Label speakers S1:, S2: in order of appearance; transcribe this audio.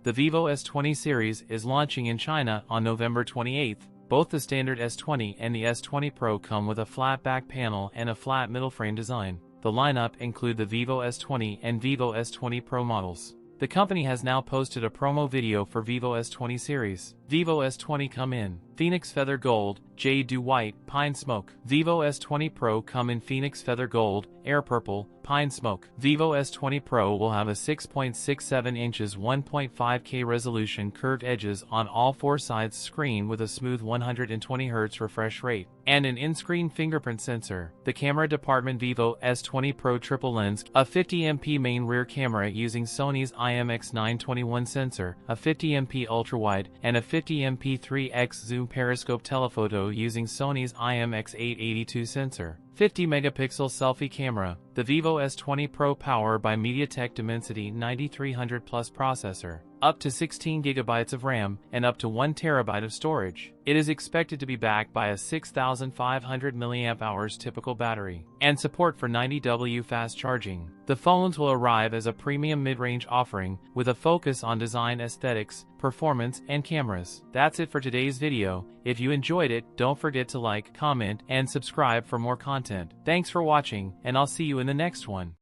S1: The Vivo S20 series is launching in China on November 28th. Both the standard S20 and the S20 Pro come with a flat back panel and a flat middle frame design. The lineup include the Vivo S20 and Vivo S20 Pro models. The company has now posted a promo video for Vivo S20 series. Vivo S20 come in Phoenix Feather Gold, Jade Dew White, Pine Smoke. Vivo S20 Pro come in Phoenix Feather Gold, Air Purple, Pine Smoke. Vivo S20 Pro will have a 6.67 inches 1.5K resolution curved edges on all four sides screen with a smooth 120Hz refresh rate, and an in-screen fingerprint sensor. The camera department Vivo S20 Pro triple lens, a 50MP main rear camera using Sony's IMX921 sensor, a 50MP ultra-wide, and a 50MP 3x zoom periscope telephoto using Sony's IMX882 sensor. 50-megapixel selfie camera. The Vivo S20 Pro powered by MediaTek Dimensity 9300 Plus processor, up to 16 GB of RAM, and up to 1 TB of storage. It is expected to be backed by a 6500 mAh typical battery, and support for 90W fast charging. The phones will arrive as a premium mid-range offering, with a focus on design aesthetics, performance, and cameras. That's it for today's video. If you enjoyed it, don't forget to like, comment, and subscribe for more content. Thanks for watching, and I'll see you in the next one.